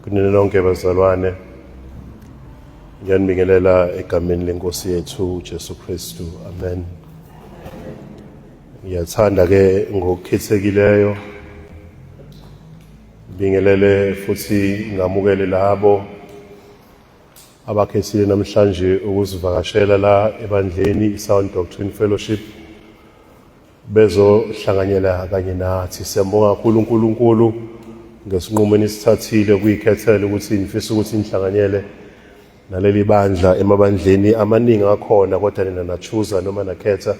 Kunina nonke bazalwane, ngiyanibingelela egameni lenkosi yethu Jesu Kristu. Amen. Ngiyathanda ke ngokukhethekileyo bingelele futhi ngamukele labo abakhethile namhlanje ukuzivakashela la ebandleni Sound Doctrine Fellowship bezohlanganyela kanye nathi. Siyambonga kakhulu uNkulunkulu ngesinqumo enisithathile ukuyikhethela ukuthi nifisa ukuthi nihlanganyele naleli bandla emabandleni amaningi akhona, kodwa nina nachuza noma nakhetha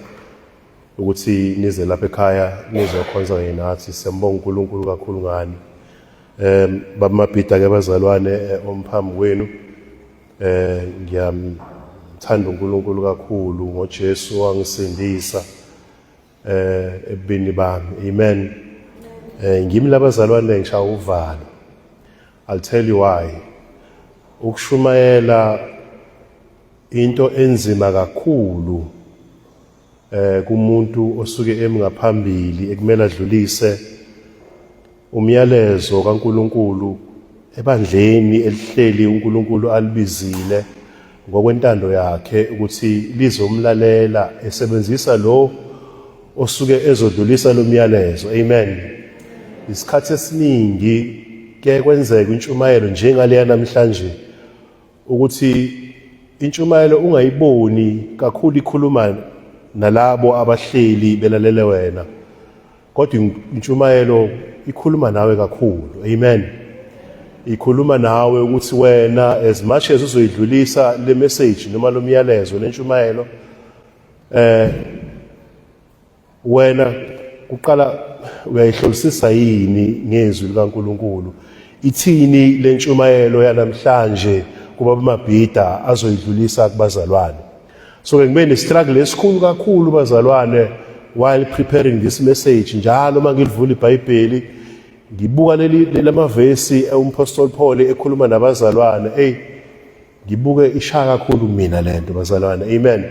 ukuthi nize lapha ekhaya nizokhonza kanye nathi. Siyambonga uNkulunkulu kakhulu ngani. Babamabhida ke bazalwane omphambi kwenu, ngiyamthanda uNkulunkulu kakhulu ngoJesu wangisindisa ebini bami. Amen. Ngimi labazalwane ngishaya uvalo. I'll tell you why. Ukushumayela into enzima kakhulu kumuntu osuke emingaphambili ekumele adlulise umyalezo kaNkulunkulu ebandleni elihleli uNkulunkulu alibizile ngokwentando yakhe ukuthi lizomlalela esebenzisa lo osuke ezodlulisa lo myalezo. Amen. Isikhathi esiningi ke kwenzeka intshumayelo njengaleya namhlanje ukuthi intshumayelo ungayiboni kakhulu ikhuluma nalabo abahleli belalele wena, kodwa intshumayelo ikhuluma nawe kakhulu. Amen. Ikhuluma nawe ukuthi wena as much as uzoyidlulisa le message noma lo myalezo lentshumayelo, wena uqala uyayihlolisisa yini ngezwi likaNkulunkulu, ithini lentshumayelo yanamhlanje kuba bamabhida azoyidlulisa kubazalwane. So ke ngibe ne-struggle esikhulu kakhulu bazalwane while preparing this message. Njalo mangilivula iBhayibheli ngibuka lamavesi umpostoli Paul ekhuluma nabazalwane, ngibuke ishaya kakhulu mina lento bazalwane. Amen.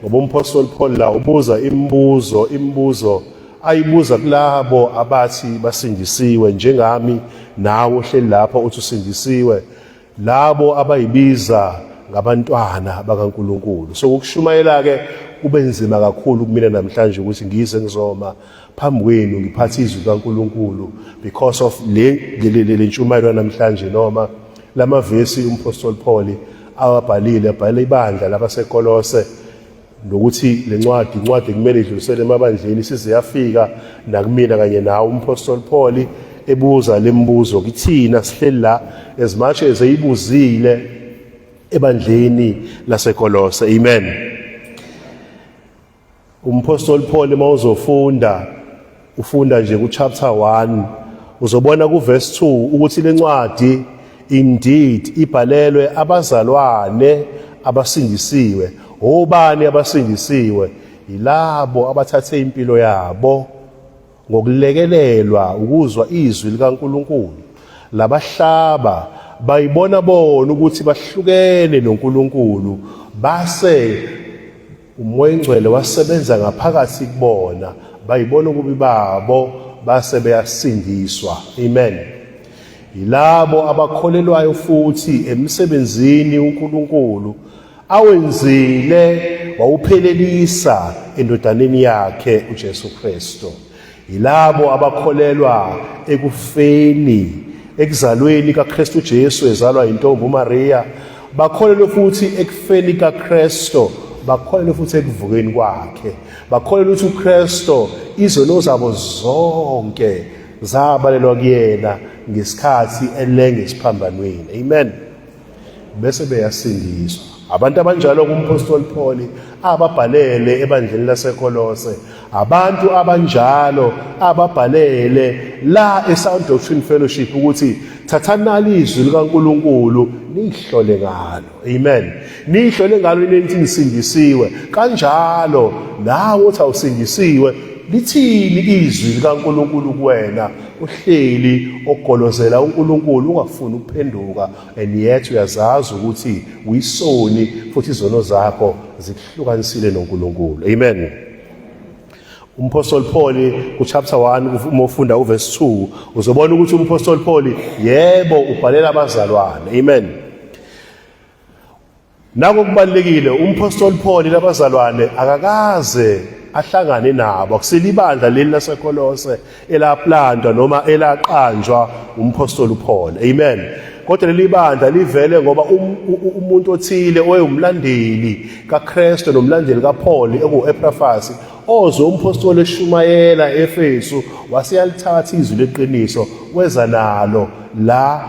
Ngoba umpostoli Paul la ubuza imibuzo ayibuza kulabo abathi basindisiwe njengami nawe ohleli lapha uthi usindisiwe, labo abayibiza ngabantwana bakaNkulunkulu. So ukushumayela ke kube nzima kakhulu kumina namhlanje ukuthi ngize ngizoma phambi kwenu ngiphathe izwi likaNkulunkulu because of le ntshumayelo namhlanje noma lamavesi umpostoli Paul abhala ibandla labaseKolose, nokuthi le incwadi kumele idlulisele emabandleni size yafika nakumina kanye nawe umpostoli Paul ebuza lembuzo kithina sihleli la as much as eyibuzile ebandleni laseKolose. Amen. Umpostoli Paul ufunda nje ku chapter 1 uzobona ku verse 2 ukuthi le ncwadi indeed ibhalelwe abazalwane abasindisiwe. Obani abasindisiwe? Yilabo abathathe impilo yabo ngokulekelelwa ukuzwa izwi likaNkulunkulu, labahlaba bayibona bona ukuthi bahlukene noNkulunkulu, base uMoya Engcwele wasebenza ngaphakathi kubona, bayibona ukubi babo, base beyasindiswa. Amen. Yilabo abakholelwayo futhi emsebenzini uNkulunkulu awenzile wawuphelelisa endodaneni yakhe uJesu Kristu. Yilabo abakholelwa ekufeni, ekuzalweni kaKristu Jesu ezalwa intombi uMaria, bakholelwe futhi ekufeni kaKristu, bakholelwe futhi ekuvukeni kwakhe, bakholelwe ukuthi uKristu izono zabo zonke zabalelwa kuyena ngesikhathi elenge esiphambanweni. Amen. Bese beyasindiswa. Abantu abanjalo kumpostoli Paul ababhalele ebandleni laseKolose, abantu abanjalo ababhalele la eSound Doctrine Fellowship ukuthi thathanani izwi likaNkulunkulu nihlole ngalo. Amen. Nihlole ngalo nithi nisindisiwe. Kanjalo nawe uthi awusindisiwe, lithini izwi likaNkulunkulu kuwena uhleli ogolozela uNkulunkulu ungafuni ukuphenduka, and yet uyazazi ukuthi uyisoni futhi izono zakho zikuhlukanisile noNkulunkulu. Amen. Umpostoli Paul ku-chapter 1 uma ufunda uverse 2 uzobona ukuthi umpostoli Paul yebo ubhalela abazalwane. Amen. Nako kubalekile umpostoli Paul labazalwane akakaze ahlangane nabo akusilibandla leli laseKolose elaplantwa noma elaqanjwa umpostoli Paul. Amen. Kodwa leli bandla livele ngoba umuntu othile oyumlandeli kaKristu nomlandeli kaPaul engu-Epaphras ozwe umpostoli eshumayela e-Efesu waseyalithatha izwi leqiniso weza nalo la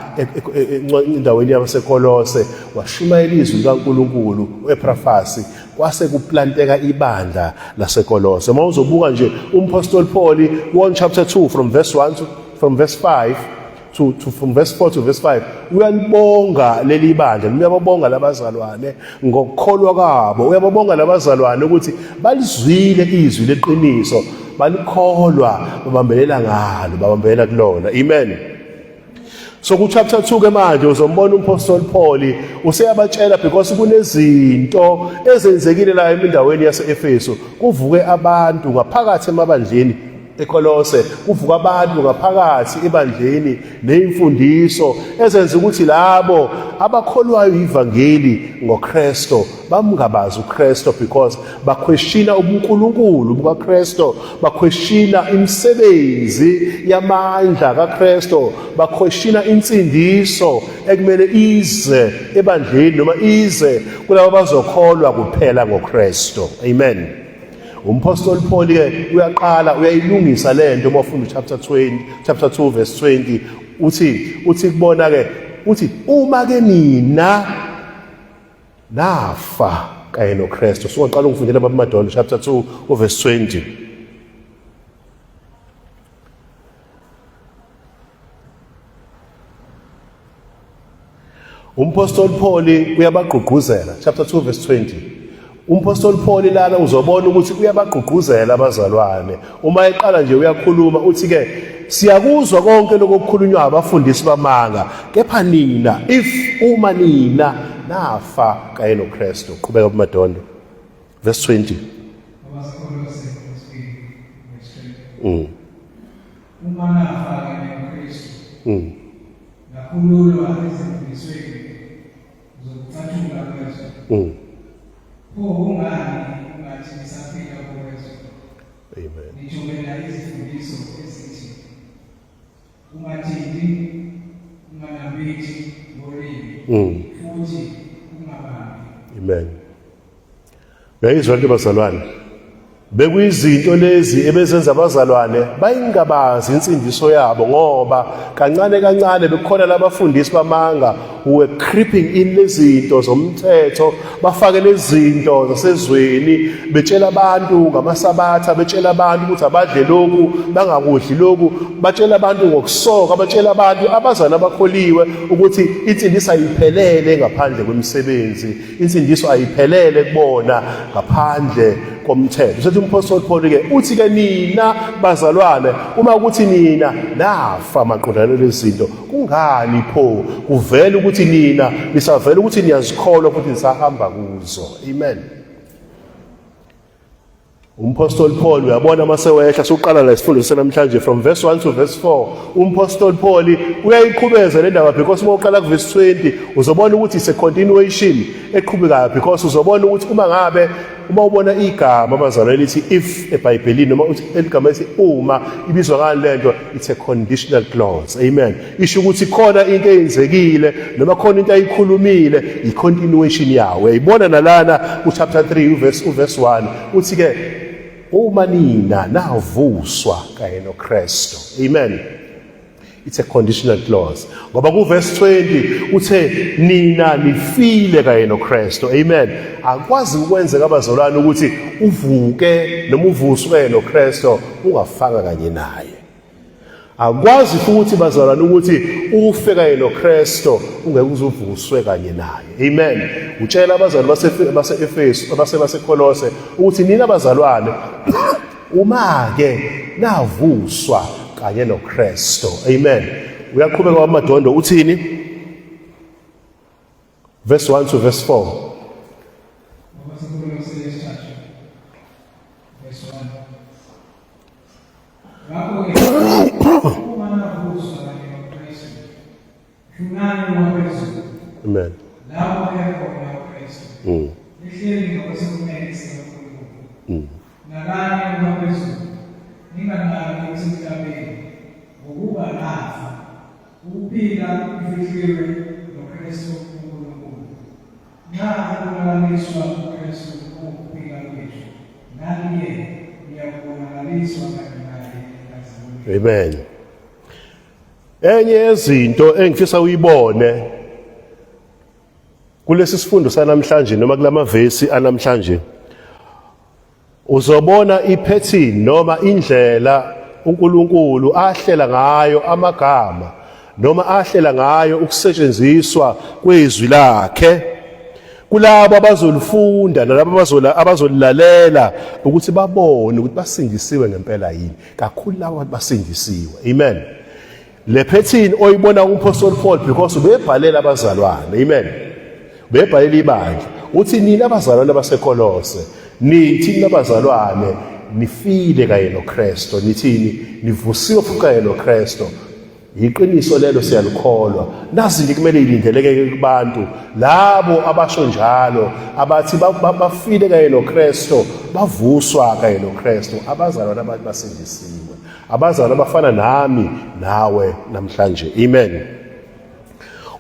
endaweni yaseKolose washumayela izwi likaNkulunkulu u-Epaphras kwase kuplanteka ibandla laseKolose. Uma uzobuka nje umpostoli Paul 1 chapter 2 from verse 5 from verse 4 to verse 5 uyalibonga leli bandla, uyababonga labazalwane ngokukholwa kwabo, uyababonga labazalwane ukuthi balizwile izwi leqiniso, balikholwa, babambelela ngalo, babambelela kulona. Amen. So ku chapter 2 ke manje uzombona umpostoli Paul useyabatshela because kunezinto ezenzekile la emindaweni yase-Efesu, kuvuke abantu ngaphakathi emabandleni eKolose, kuvuka abantu ngaphakathi ebandleni nezimfundiso ezenza ukuthi labo abakholwayo ivangeli ngoKristu bamngabazi uKristu because baquestiona ubuNkulunkulu bukaKristu, baquestiona imisebenzi yamandla kaKristu, baquestiona insindiso ekumele ize ebandleni noma ize kulabo bazokholwa kuphela ngoKristu. Amen. Umpostoli Paul ke uyaqala uyayilungisa lento uma ufunda chapter 2 verse 20 uthi kubona ke uthi uma ke nina nafa kanye noKristu. So ngaqala ukufundela bamadolo chapter 2 verse 20. Umpostoli Paul uyabagqugquzela chapter 2 verse 20. Umpostoli Paul lana uzobona ukuthi uyabagqugquzela abazalwane. Uma eqala nje uyakhuluma uthi ke siyakuzwa konke lokukhulunywa abafundisi bamanga, kepha nina uma nina nafa kanye noKristu. Qhubeka kumadondo verse 20. Uma nafa kanye noKristu ngakhululwa ezimfundisweni zokucathula kwezo. Ungani ungathi nisafika kwezo. Amen. Nijobela izifundiso ezithi ungathindi, unganambithi ngolimi, futhi ungabambi. Amen. Uyayizwa nje bazalwane, bekuyizinto lezi ebezenza abazalwane bayingabazi insindiso yabo ngoba kancane kancane bekhona labafundisi bamanga who creeping in lezinto zomthetho, bafake lezinto zasezweni, betshela abantu ngamasabatha, betshela abantu ukuthi abadle lokhu bangakudli lokhu, batshela abantu ngokusoka, batshela abantu abazalwane abakholiwe ukuthi insindiso ayiphelele ngaphandle kwemisebenzi, insindiso ayiphelele kubona ngaphandle komthetho. Sethi umpostoli Paul ke uthi ke nina bazalwane uma ukuthi nina nafa maqondana lezinto, kungani pho kuvela ukuthi nina nisavela ukuthi niyazikholwa futhi nisahamba kuzo. Amen. Umpostoli Paul uyabona masewehla sokuqala la isifundo namhlanje from verse 1 to verse 4. Umpostoli Paul uyayiqhubeza le ndaba because uma uqala ku verse 20 uzobona ukuthi it's a continuation eqhubekayo because uzobona ukuthi uma ubona igama abazalwane lithi if eBhayibhelini noma uthi eligama lithi uma ibizwa ngani lento, it's a conditional clause. Amen. Isho ukuthi khona into eyenzekile noma khona into ayikhulumile i-continuation yawo. Uyayibona nalana ku chapter 3 uverse 1 uthi ke uma nina navuswa kanye noKristu. Amen. It's a conditional clause. Ngoba ku verse 20 uthe nina nifile kanye noKristu. Amen. Akwazi ukwenzeka abazalwane ukuthi uvuke noma uvuswe noKristu ungafaka kanye naye. Akwazi futhi bazalwane ukuthi ufe kanye noKristu ungeke uzuvuswe kanye naye. Amen. Utshela abazalwane base-Efesu baseKolose ukuthi nina bazalwane uma ke navuswa kanye noKristu. Amen. Uyaqhubeka kwamadondo uthini? Verse 1 to verse 4. Thunani waphezulu. Amen. Lapho ekhona uKristu. Lihleli ngokwesokunene sikaNkulunkulu. Nalani waphezulu. Ninganaki ukuthi emhlabeni ngokuba nafa. Ukuphila kufihlwe noKristu uNkulunkulu. Nxa kubonakaliswa uKristu ukuphila kwethu, nani-ke niyakubonakaliswa kanye naye. Amen. Enye yezinto engifisa uyibone kulesi sifundo sanamhlanje noma kulamavesi anamhlanje, uzobona ipattern noma indlela uNkulunkulu ahlela ngayo amagama noma ahlela ngayo ukusetshenziswa kwezwi lakhe kulabo abazolufunda nalabo abazolilalela ukuthi babone ukuthi basindisiwe ngempela yini, kakhulu labo basindisiwe. Amen. Le pattern oyibona uMpostoli Paul because ubebhalela abazalwane. Amen. Ubebhalela ibandla uthi nina abazalwane baseKolose, nithi nabazalwane nifile kanye noKristu, nithini nivusiwe futhi kanye noKristu. Iqiniso lelo siyalikholwa. Nazi kumele ilindeleke kubantu labo abasho njalo abathi bafile kanye noKristu, bavuswa kanye noKristu, abazalwane abantu basindisiwe, abazalwane abafana nami nawe namhlanje. Amen.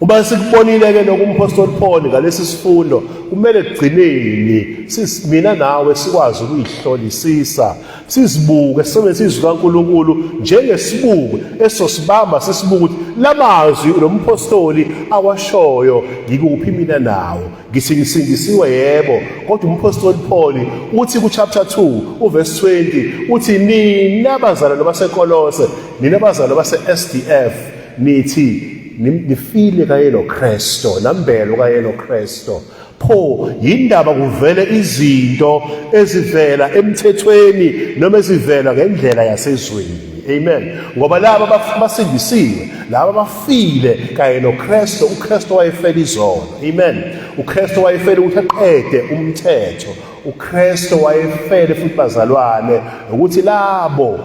Uma sikubonile-ke nokuMpostoli Paul ngalesi sifundo, kumele kugcineni mina nawe sikwazi ukuyihlolisisa, sizibuke sisebenzise izwi kaNkulunkulu njengesibuko esosibamba sisibuke ukuthi lamazwi loMpostoli awashoyo ngikuphi mina nawo. Ngithi ngisindisiwe yebo, kodwa uMpostoli Paul uthi ku-chapter 2 uverse 20 uthi nina bazalwane baseKolose, nina bazalwane base-SDF, nithi nifile kanye noKristu, nambelo kanye noKristu. Pho yindaba kuvele izinto ezivela emthethweni noma ezivela ngendlela yasezweni. Amen. Ngoba laba basindisiwe, laba bafile kanye noKristu, uKristu wayefela izono. Amen. uKristu wayefela ukuthi aqede umthetho. uKristu wayefele futhi bazalwane ukuthi labo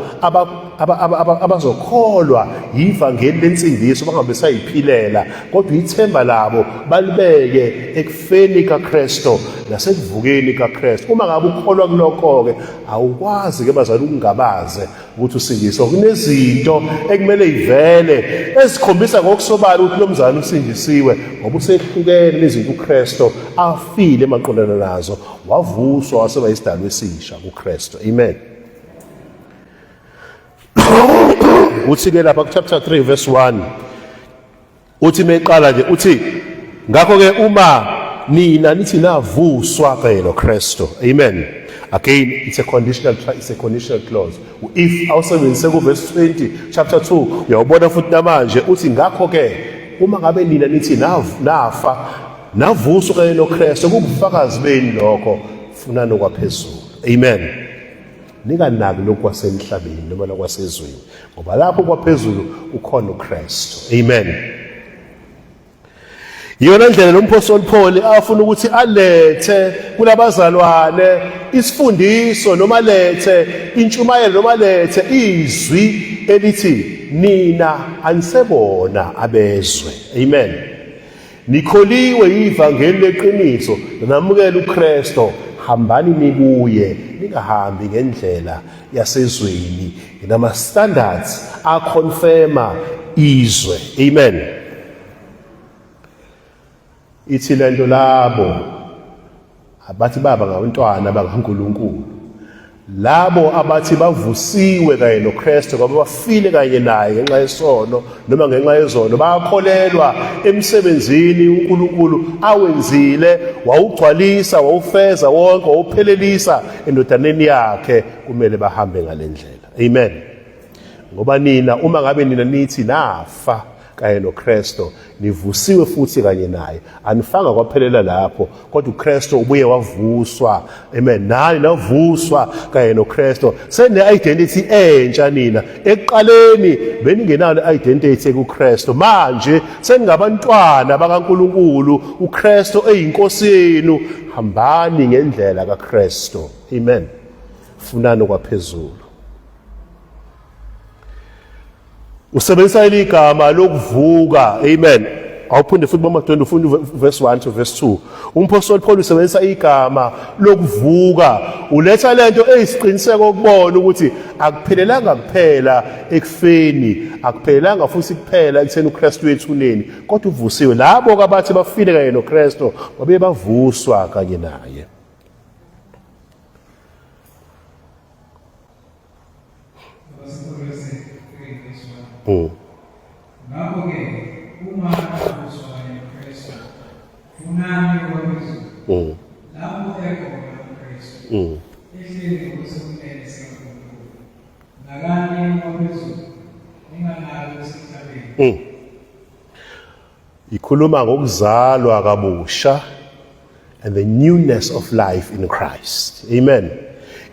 abazokholwa ivangeli lensindiso bangabe sayiphilela, kodwa ithemba labo balibeke ekufeni kaKristu nasekuvukeni kaKristu. Uma ngabe ukholwa kulokho-ke awukwazi ke bazalwane ukungabaze ukuthi usindiswa. Kunezinto ekumele ivele ezikhombisa ngokusobala ukuthi lo mzalwane usindisiwe, ngoba usehlukene nezinto uKristu afile emaqondana nazo, wavuswa waseba isidalwa esisha kuKristu. Amen. Uthi-ke lapha ku-chapter 3 verse 1 uthi meqala nje uthi ngakho-ke uma nina nithi navuswa kanye noKristu. Amen. Again, it's a conditional clause. If awusebenzise ku-verse 20 chapter 2 uyawubona futhi namanje uthi ngakho-ke uma ngabe nina nithi nafa navuswa kanye noKristu, kubufakazi beni lokho funani okwaphezulu. Amen. Ninganaki lokhu kwasemhlabeni noma lokwasezweni, ngoba lapho kwaphezulu ukhona uKristu. Amen. Yiyona ndlela loMpostoli Paul afuna ukuthi alethe kulabazalwane isifundiso noma alethe intshumayelo noma alethe izwi elithi nina anisebona abezwe. Amen. Nikholiwe ivangeli leqiniso, namukela uKristu, hambani nikuye, ningahambi ngendlela yasezweni nama standards aconfirma izwe. Amen. Ithi lento labo abathi baba ngabantwana bakaNkulunkulu, labo abathi bavusiwe kanye noKristu ngoba bafile kanye naye ngenxa yesono noma ngenxa yezono, bayakholelwa emsebenzini uNkulunkulu awenzile, wawugcwalisa, wawufeza wonke, wawuphelelisa endodaneni yakhe, kumele bahambe ngalendlela. Amen. Ngoba nina uma ngabe nina nithi nafa kanye noKristu, nivusiwe futhi kanye naye, anifanga kwaphelela lapho, kodwa uKristu ubuye wavuswa. Amen. Nani navuswa kanye noKristu, sene-identity entsha nina. Ekuqaleni beningenalo identity kuKristu, manje seningabantwana bakaNkulunkulu, uKristu eyinkosi yenu, hambani ngendlela kaKristu. Amen. Funani okwaphezulu. Usebenzisa igama lokuvuka. Amen. awuphinde futhi bamadondo ufunda verse 1 to verse 2. Umpostoli Paul usebenzisa igama lokuvuka, uletha lento eyisiqiniseko ukubona ukuthi akuphelelanga kuphela ekufeni, akuphelelanga futhi kuphela ekutheni uKristu wethuneni, kodwa uvusiwe. Labo abathi bafile kanye noKristu babe bavuswa kanye naye. Ngakho-ke uma avuswa kanye noKristu, funani okwaphezulu, lapho ekhona uKristu, ehleli ngokwesokunene sikaNkulunkulu. Nakani okwaphezulu, ninganaki okusemhlabeni. Ikhuluma ngokuzalwa kabusha and the newness of life in Christ. Amen.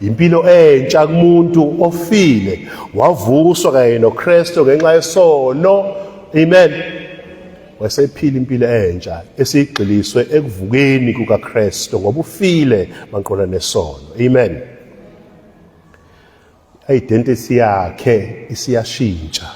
Impilo entsha kumuntu ofile wavuswa kanye noKristu ngenxa yesono. Amen. Wasephila impilo entsha esiyigxiliswe ekuvukeni kukaKristu ngoba ufile manqola nesono. Amen. Identity yakhe isiyashintsha.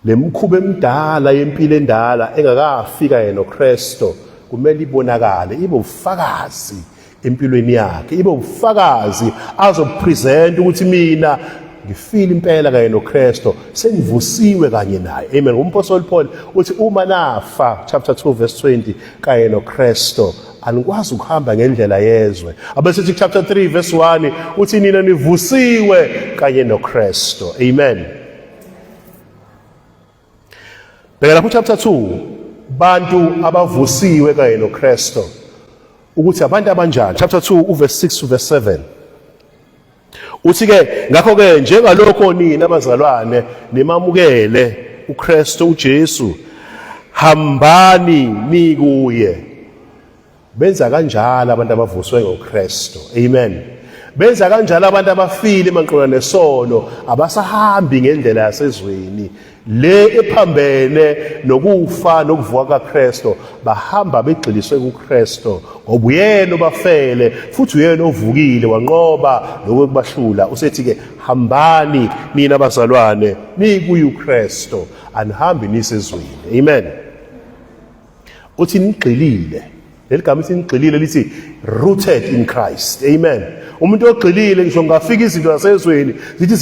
Lemkhuba emidala yempilo endala engakafika yena noKristu kumele ibonakale, ibe ufakazi empilweni yakhe, ibe ufakazi azopresent ukuthi mina ngifile impela kanye noKristu, sengivusiwe kanye naye. Amen. Umpostoli Paul uthi uma nafa, chapter 2 verse 20, kanye noKristu anikwazi ukuhamba ngendlela yezwe. Abese chapter 3 verse 1 uthi nina nivusiwe kanye noKristu. Amen. Bheka lapho chapter 2, bantu abavusiwe kanye noKristu ukuthi abantu abanjani. Chapter 2 uverse 6 to verse 7 uthi ke ngakho-ke njengalokho nina abazalwane nimamukele uKristu uJesu, hambani nikuye. Benza kanjalo abantu abavuswe ngoKristu. Amen. Benza kanjalo abantu abafile emanqola nesono, abasahambi ngendlela yasezweni le ephambene nokufa nokuvuka kaKristu, bahamba begxiliswe kuKristu ngoba uyena obafele futhi uyena ovukile wanqoba lokubahlula. Usethi ke hambani nina abazalwane nikuye uKristu, anihambi nisezweni. Amen. Uthi nigxilile, leli gama lithi nigxilile lithi rooted in Christ. Amen. Umuntu ogxilile ngisho ngafika izinto zasezweni zithi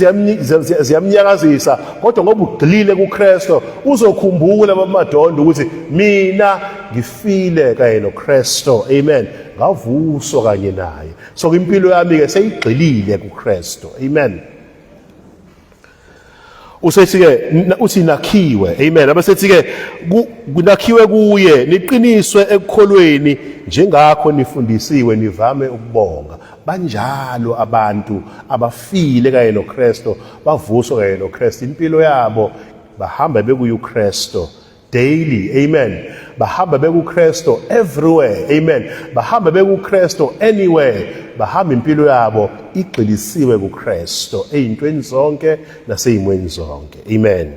ziyamnyakazisa, kodwa ngoba ugxilile kuKristu uzokhumbula bamadondo ukuthi mina ngifile kanye noKristu. Amen. Ngavuswa kanye naye. So impilo yami ke seyigxilile kuKristu. Amen. Uthi nakhiwe. Amen. Abasethi ke nakhiwe kuye, niqiniswe ekukholweni njengakho nifundisiwe, nivame ukubonga. Banjalo abantu abafile kanye noKristu, bavuswa kanye noKristu, impilo yabo bahamba bekuye uKristu daily. Amen. Bahamba bekuKristu everywhere. Amen. Bahamba bekuKristu anywhere. Bahamba impilo yabo igxilisiwe kuKristu ezintweni zonke nasezimweni zonke. Amen.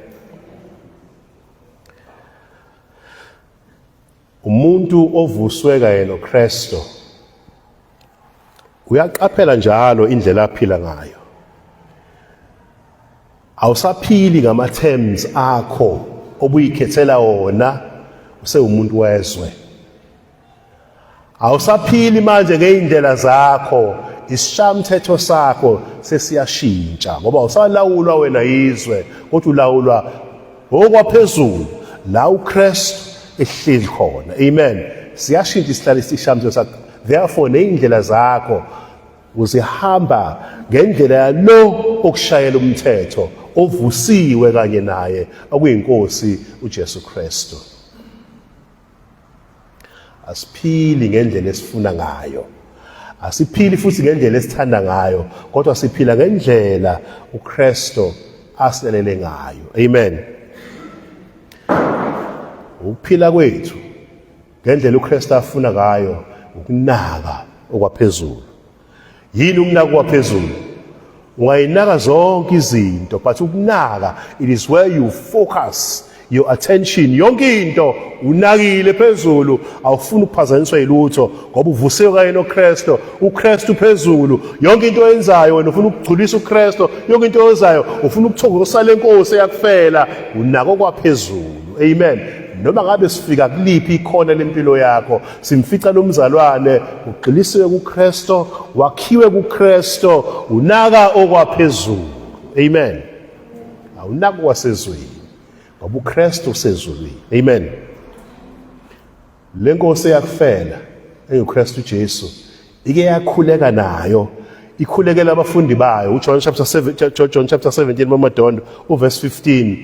Umuntu ovuswe kanye noKristu uyaqaphela njalo indlela aphila ngayo. Awusaphili ngama-terms akho obuyikhethela wona usewumuntu wezwe. Awusaphili manje ngeindlela zakho, isishamthetho sakho sesiyashintsha ngoba awusalawulwa wena yizwe, kodwa ulawulwa okwaphezulu la uKristu ehleli khona. Amen. Siyashintsha isishamthetho sakho. Therefore neindlela zakho uzihamba ngendlela yalo okushayela umthetho ovusiwe kanye naye okuyinkosi uJesu Kristu. Asiphili ngendlela esifuna ngayo, asiphili futhi ngendlela esithanda ngayo, kodwa siphila ngendlela uKristu asilele ngayo. Amen. Ukuphila kwethu ngendlela uKristu afuna ngayo ukunaka okwaphezulu. Yini ukunaka okwaphezulu? Ungayinaka zonke izinto, but ukunaka, it is where you focus your attention. Yonke into unakile phezulu, awufuni ukuphazanyiswa yilutho ngoba uvusiwe kanye noKristu, uKristu phezulu. Yonke into oyenzayo wena ufuna ukugculisa uKristu, yonke into oyenzayo ufuna ukuthokoza le nkosi yakufela, unaka okwaphezulu. Amen. noma ngabe sifika kuliphi ikhona lempilo yakho, simfica lo mzalwane ugxilisiwe kuKristo, wakhiwe kuKristo, unaka okwaphezulu. Amen. Awunaka kwasezweni ngoba uKristu usezulwini. Amen. Le Nkosi yakufela enguKristu Jesu ike yakhuleka nayo, ikhulekela abafundi bayo. uJohn chapter 7, John chapter 17 Mamadondo uverse 15,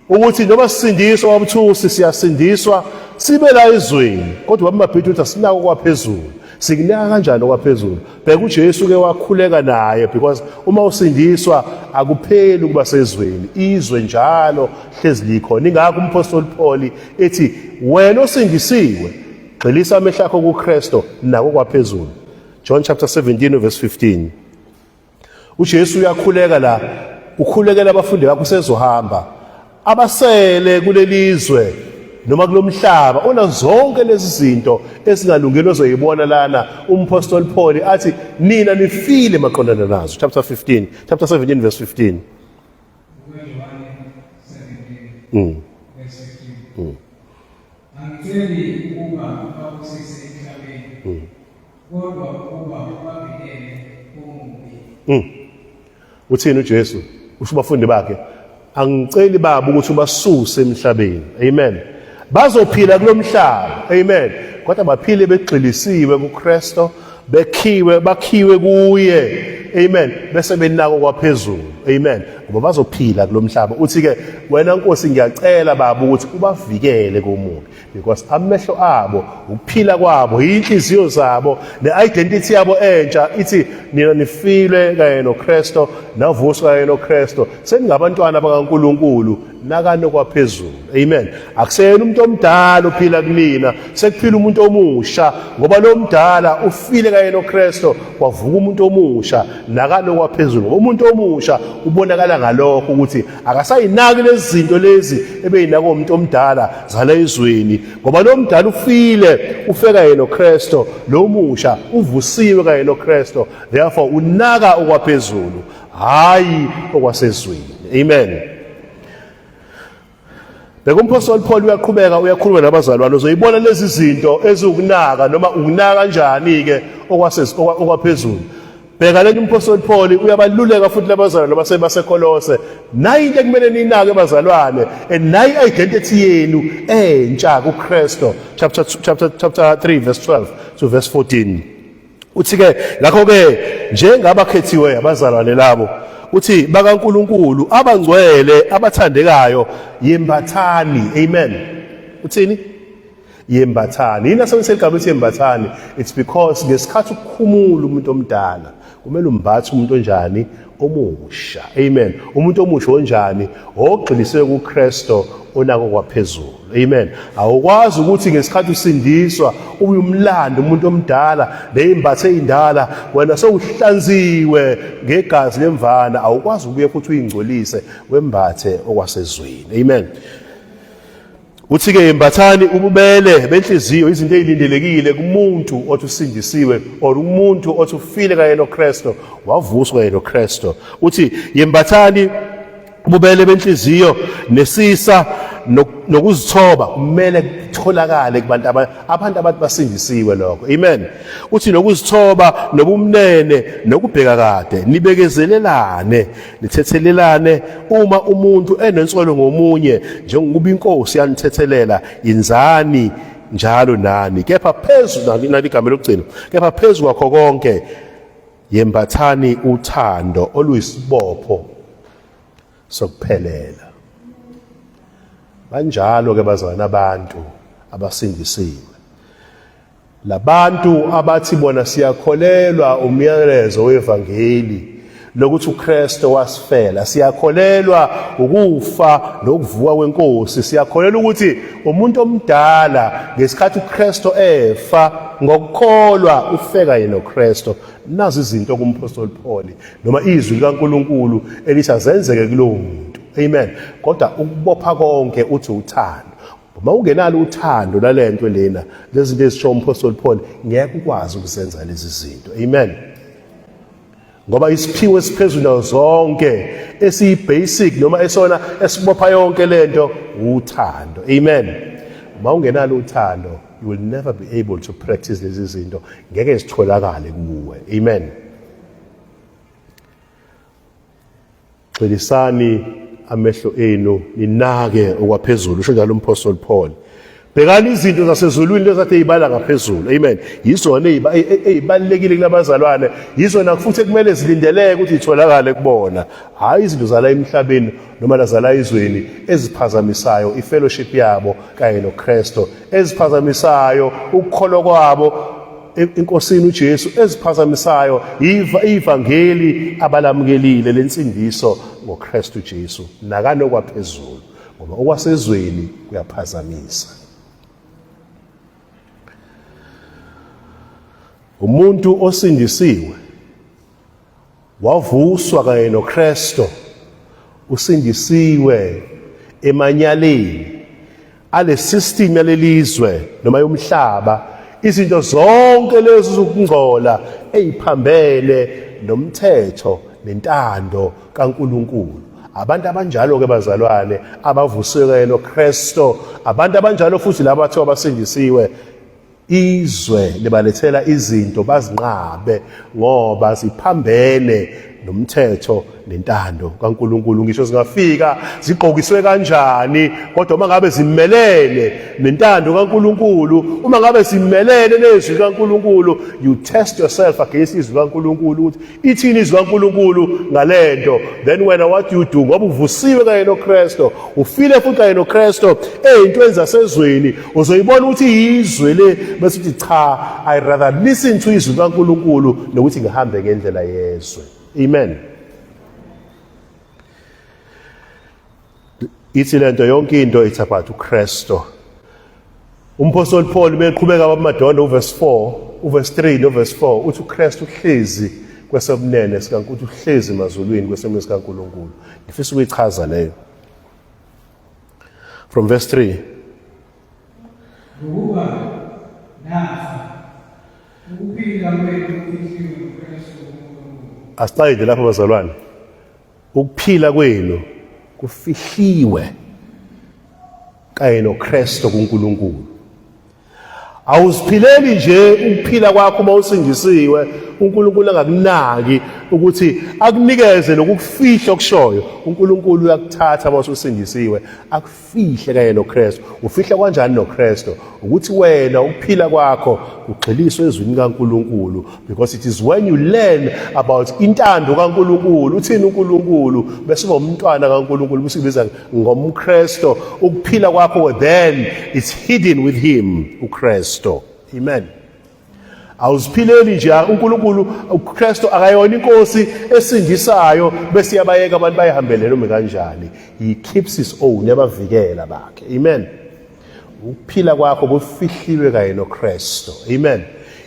ukuthi noma sisindiswa wabuthusi siyasindiswa sibe la ezweni, kodwa babamabhidi uthi asinako kwaphezulu. Sikunaka kanjani okwaphezulu? Bheka uJesu ke wakhuleka naye, because uma usindiswa akupheli ukuba sezweni, izwe njalo hlezi likhona. Ingakho umpostoli Paul ethi wena osindisiwe gxilisa amehlo akho kuKristu nako kwaphezulu. John chapter 17 verse 15. uJesu uyakhuleka la, ukhulekela abafundi bakhe usezohamba, abasele kulelizwe noma kulomhlaba ona zonke lezi zinto esingalungile ozoyibona lana. Umpostoli Paul athi nina nifile maqondana nazo. Chapter 17 verse 15. Angiceli ukuba babusise emhlabeni, kodwa ukuba bavikele umubi. Uthini uJesu? Usho abafundi bakhe, angiceli baba ukuthi ubasuse emhlabeni. Amen. Bazophila kulomhlaba. Amen. Kodwa baphile begxilisiwe kuKristu, bakhiwe kuye. Amen. Bese benako kwaphezulu. Amen. Ngoba bazophila kulomhlaba. Uthi ke wena Nkosi ngiyacela baba ukuthi ubavikele komubi, because amehlo abo, ukuphila kwabo, inhliziyo zabo, ne-identity yabo entsha ithi nina nifile kanye noKristu, navuswa kanye noKristu, seningabantwana bakaNkulunkulu nakano kwaphezulu. Amen. Akuseyena umuntu omdala ophila kunina, sekuphila umuntu omusha, ngoba lo mdala ufile kanye noKristu, kwavuka umuntu omusha nakano kwaphezulu. Ngoba umuntu omusha ubonakala ngalokho ukuthi akasayinaki lezi zinto lezi ebeyinaka umuntu omdala zala ezweni, ngoba lo mdala ufile, ufeka kanye noKristu, lo musha uvusiwe kanye noKristu, therefore unaka okwaphezulu, hayi okwasezweni. Amen. Beka umpostoli Paul uyaqhubeka uyakhuluma nabazalwane, uzoyibona lezi zinto eziwukunaka noma ukunaka kanjani ke okwaphezulu. Bheka le umpostoli Paul uyabaluleka futhi labazalwane baseKolose, nayi into ekumele ninake abazalwane, and nayi identity yenu entsha kuKristu. Chapter 3 verse 12 to verse 14. Uthi ke lakho ke njengabakhethiwe abazalwane labo, uthi bakaNkulunkulu abangcwele abathandekayo, yembathani. Amen. Uthini? Yembathani. Yini asebenziseligaba ukuthi yembathani? It's because ngesikhathi ukukhumula umuntu omdala kumele umbathe umuntu onjani? Omusha. Amen. Umuntu omusha onjani? Ogxilisiwe kuKristu, onako kwaphezulu. Amen. Awukwazi ukuthi ngesikhathi usindiswa ube umlando umuntu omdala leyimbathe indala, wena sowuhlanziwe ngegazi lemvana, awukwazi ukubuye futhi uyingcolise wembathe okwasezweni. Amen. Uthi ke yembathani ububele benhliziyo, izinto ezilindelekile kumuntu othi usindisiwe, or umuntu othi ufile kanye noKristu, wavuswa kanye noKristu. Uthi yembathani ububele benhliziyo nesisa nokuzithoba, kumele kutholakale kubantu abantu basindisiwe lokho. Amen. Uthi nokuzithoba, nobumnene, nokubheka kade, nibekezelelane, nithethelelane uma umuntu enensolo ngomunye, njengoba iNkosi yanithethelela, yenzani njalo nani. Kepha phezulu nali igama lokugcina, kepha phezulu kwakho konke yembathani uthando oluyisibopho sokuphelela. Banjalo ke bazalwane abantu abasindisiwe, labantu abathi bona siyakholelwa umyalezo wevangeli lokuthi uKristu wasifela, siyakholelwa ukufa nokuvuka kweNkosi, siyakholelwa ukuthi umuntu omdala ngesikhathi uKristu efa ngokukholwa ufeka yena noKristu. Nazi izinto kumpostoli Paul noma izwi likaNkulunkulu elithi azenzeke kulowo muntu. Amen. Kodwa ukubopha konke uthi uthando. Uma ungenalo uthando lalento lena, lezi zinto ezisho umpostoli Paul, ngeke ukwazi ukuzenza lezi zinto. Amen. Ngoba isiphiwo esiphezulu zonke esiyibasic noma esona esibopha yonke lento uthando. Amen. uma ungenalo uthando you will never be able to practice lezi zinto ngeke zitholakale kuwe. Amen. Xilisani amehlo enu ninake okwaphezulu usho njalo umpostoli Paul. Bhekani izinto zasezulwini lezathi ezibala ngaphezulu. Amen. Yizona ezibalekile kulabazalwane, yizona futhi kumele zilindeleke ukuthi itholakale kubona. Hayi izinto zala emhlabeni noma lazala izweni eziphazamisayo ifellowship yabo kanye noKristu, eziphazamisayo ukukholwa kwabo inkosini uJesu, eziphazamisayo ivangeli abalamukelile lensindiso ngoKristu Jesu nakanokwaphezulu, ngoba okwasezweni kuyaphazamisa. Umuntu osindisiwe wavuswa kanye noKristu, usindisiwe emanyaleni ale system yalelizwe noma yomhlaba, izinto zonke lezi zokungcola eziphambene nomthetho nentando kaNkuluNkulu. Abantu abanjalo ke bazalwane abavusiwe kanye noKristu, abantu abanjalo futhi labo abathiwa abasindisiwe, izwe libalethela izinto bazinqabe ngoba ziphambene nomthetho nentando kaNkuluNkulu. Ngisho zingafika zigqokiswe kanjani, kodwa uma ngabe zimelene nentando kaNkuluNkulu, uma ngabe zimelene nezwi kaNkuluNkulu, you test yourself against izwi kaNkuluNkulu ukuthi ithini izwi kaNkuluNkulu ngalento. Then wena what you do, ngoba uvusiwe kanye noKristu, ufile futhi kanye noKristu ezintweni zasezweni, uzoyibona ukuthi yizwe le bese uthi cha, I rather listen to izwi kaNkuluNkulu nokuthi ngihambe ngendlela yezwe. Amen. Ithi lento yonke into it's about uKristu. Umpostoli Paul beqhubeka kwaMadondo uverse 4, uverse 3 noverse 4 uthi uKristu uhlezi kwesobunene sikaNkulunkulu, uhlezi emazulwini kwesobunene sikaNkulunkulu. Ngifisa ukuyichaza leyo. From verse 3. Ukuba nafa ukuphila kwethu kuphiliwe uKristu. Asicayide lapho bazalwane. Ukuphila kwenu kufihliwe kanye noKristu kuNkulunkulu. Awuziphileli nje ukuphila kwakho uma usindisiwe, uNkulunkulu angakunaki ukuthi akunikeze nokufihla okushoyo. uNkulunkulu uyakuthatha uma usindisiwe akufihle kanye noKristu. Ufihla kanjani noKristu? Ukuthi wena ukuphila kwakho kugxiliswe ezwini kaNkulunkulu, because it is when you learn about intando kaNkulunkulu, uthini uNkulunkulu, bese umntwana kaNkulunkulu bese ubiza ngomKristu. Ukuphila kwakho then it's hidden with him, uKristu. Amen. Awuziphileli nje uNkulunkulu, uKristu akayona inkosi esindisayo bese yabayeka abantu bayihambele noma kanjani. He keeps his own, yabavikela bakhe. Amen. Ukuphila kwakho kufihliwe kanye noKristu. Amen.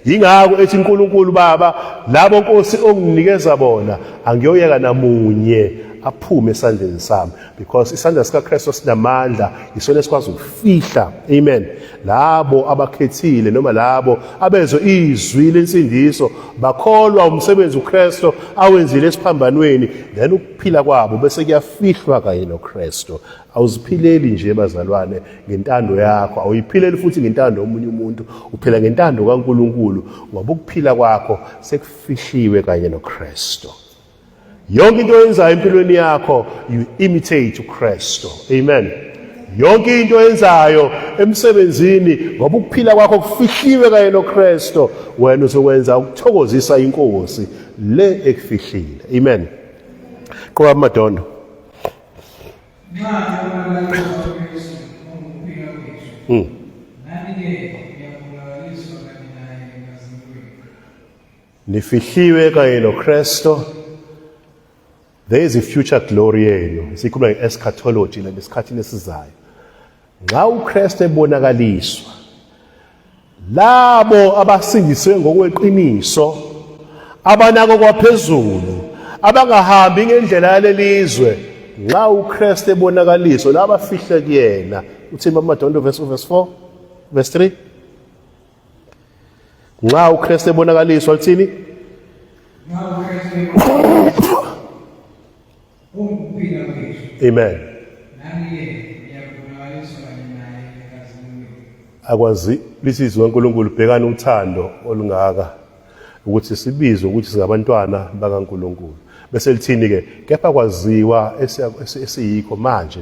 Yingakho ethi uNkulunkulu Baba, labo nkosi onginikeza bona angiyoyeka namunye aphume esandleni sami, because isandla sikaKristu sinamandla, isona esikwazi ukufihla. Amen. Labo abakhethile noma labo abezwe izwi lensindiso bakholwa umsebenzi uKristu awenzile esiphambanweni, then ukuphila kwabo bese kuyafihlwa kanye noKristu. Awuziphileli nje bazalwane ngentando yakho, awuyiphileli futhi ngentando yomunye umuntu, uphila ngentando kaNkulunkulu ngoba ukuphila kwakho sekufihliwe kanye noKristu. Yonke into oyenzayo empilweni yakho you imitate uKristu. Amen. Yonke into oyenzayo emsebenzini ngoba ukuphila kwakho kufihliwe kanye noKristu, wena uzokwenza ukuthokozisa inkosi le ekufihlile. Amen. Qoba amadondo. Nifihliwe kanye noKristu. There is a future glory yenu. Sikhuluma nge-eschatology lesikhathini esizayo. Nxa uKristu ebonakaliswa, labo abasindiswe ngokweqiniso, abanako kwaphezulu, abangahambi ngendlela yalelizwe, nxa uKristu ebonakaliswa, labo abafihle kuyena. Uthini amadondo verse 4, verse 3? Nxa uKristu ebonakaliswa uthini? Amen. akwazi lithi izwi kaNkulunkulu bhekana uthando olungaka ukuthi sibizwe ukuthi singabantwana bakaNkulunkulu. Bese lithini ke kepha kwaziwa esiyikho manje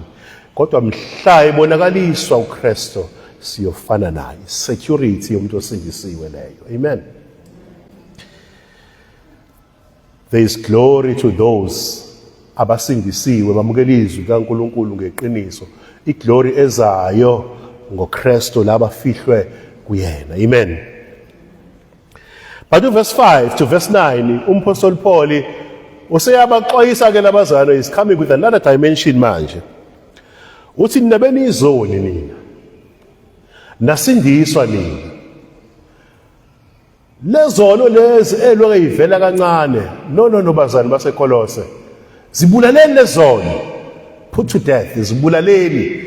kodwa mhla ibonakaliswa uKristu siyofana naye. Security yomuntu osindisiwe leyo. Amen. There is glory to those abasindisiwe bamukela izwi kaNkulunkulu ngeqiniso. Iglory ezayo ngoKristu laba fihlwe kuyena. Amen. But in verse 5 to verse 9 umpostoli Paul useyabaxwayisa ke labazalwane is coming with another dimension manje. Uthi nabeni izoni nina. Nasindiswa nina. Lezono lezi elokhu ivela kancane. No bazalwane baseKolose. Zibulaleni lezono. Put to death, zibulaleni.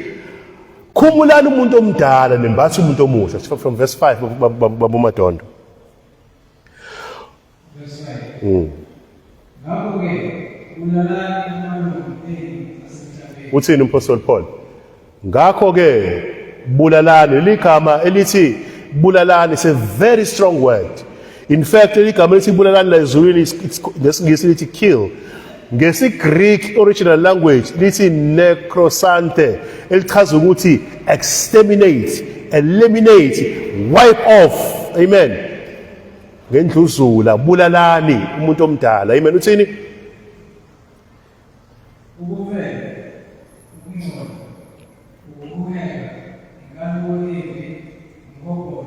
Khumulani umuntu omdala nembathi umuntu omusha. From verse 5 babumadondo. Verse 5. Ngakho-ke bulalani amalungu enu asemhlabeni. Uthini umpostoli Paul? Ngakho-ke bulalani ligama elithi bulalani is a very strong word. In fact ligama elithi bulalani la ezulwini ngesingisi lithi kill. Ngesi-Greek original language lithi necrosante elichaza ukuthi exterminate, eliminate, wipe off. Amen. Ngendluzula bulalani umuntu omdala. Amen. Uthini? Ukuvela, ukungcola, ukuhela, ingane yoningi, ngokolo,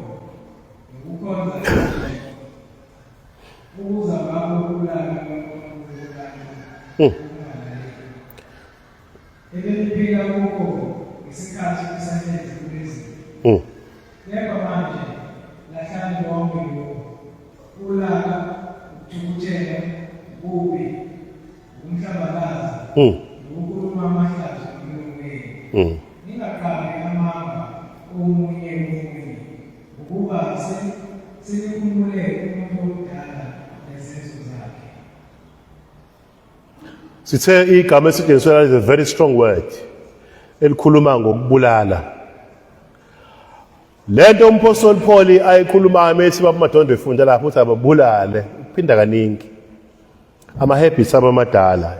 ukukhonza ukuza ngakho ukulala Ebeniphila kukho isikhathi esanele kulezi. Kepha manje lahlani bonke lokho. Ulaka, ukuthukuthela, ububi, umhlabalaza, ukukhuluma amahlazo emlonyeni. Ningaqambi amanga omunye ukuba senikhululeke umuntu omdala nezenzo zakhe. Sithe igama esisetshenziswa is a very strong word. Elikhuluma ngokubulala. Lento umpostoli Paul ayikhuluma methi babumadondo efunda lapho uthi ababulale uphinda kaningi. Ama habits abamadala.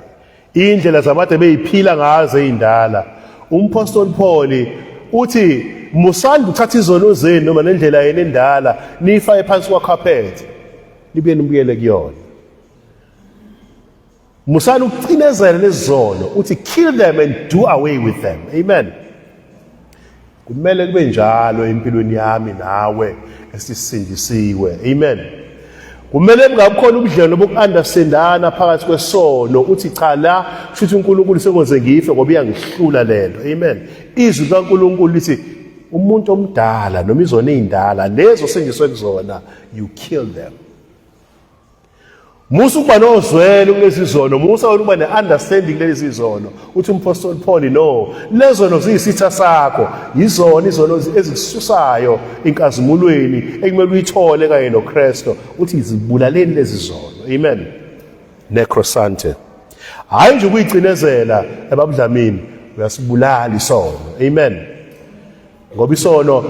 Indlela zabade beyiphila ngazo ezindala. Umpostoli Paul uthi musanda uthatha izono zenu noma nendlela yenu endala nifa phansi kwacarpet. Libuye nibuyele kuyona. Musana ukucinezela lezono uthi kill them and do away with them. Amen. Kumele kube njalo empilweni yami nawe esisindisiwe. Amen. Kumele kungabukhona ubudlelwano bokunderstandana phakathi kwesono uthi cha la futhi uNkulunkulu sekwenze ngife ngoba iyangihlula lento. Amen. Izwi kaNkulunkulu lithi umuntu omdala noma izono ezindala lezo sendiswe kuzona you kill them. Musa ukuba nozwelo kulezi zono, musa ukuba ne-understanding kulezi zono. Uthi umpostoli Paul no, lezono ziyisitha sakho, izono ezikususayo inkazimulweni ekumele uyithole kanye noKristu. Uthi zibulaleni lezi zono. Amen. Necrosante. Hayi nje ukuyicinezela ebabudlamini, uyasibulala isono. Amen. Ngoba isono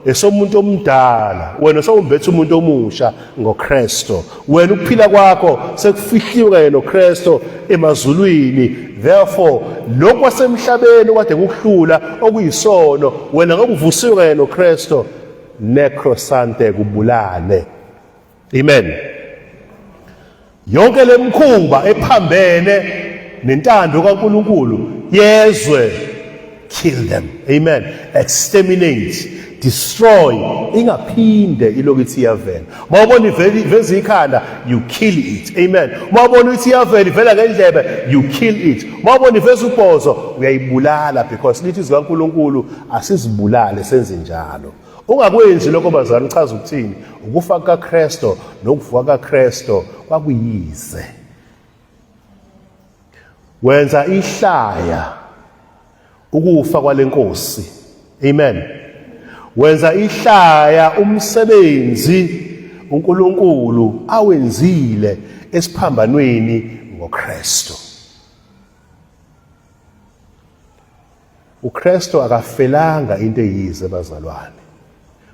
esomuntu omdala, wena sowumbethe umuntu omusha ngoKristu. Wena ukuphila kwakho sekufihliwe kanye noKristu emazulwini. Therefore, lokho kwasemhlabeni kade kuhlula okuyisono, wena ngokuvusiwe kanye noKristu, necrosante kubulale. Amen. Yonke lemkhuba ephambene nentando kaNkulunkulu yezwe, kill them. Amen. Exterminate, destroy, ingaphinde ilokithi iyavela. Mawubona iveza ikhanda, you kill it. Amen. Mawubona ukuthi iyavela ivela ngendlebe, you kill it. Mawubona iveza ubhozo, uyayibulala because lithi izwi kaNkulunkulu asizibulale senze njalo. Ungakwenzi lokho bazalwane uchaza ukuthini? Ukufa kaKristu nokuvuka kaKristu kwakuyize. Wenza ihlaya ukufa kwalenkosi. Amen. Wenza ihlaya umsebenzi uNkulunkulu awenzile esiphambanweni ngoKristu. uKristu akafelanga into eyize bazalwane.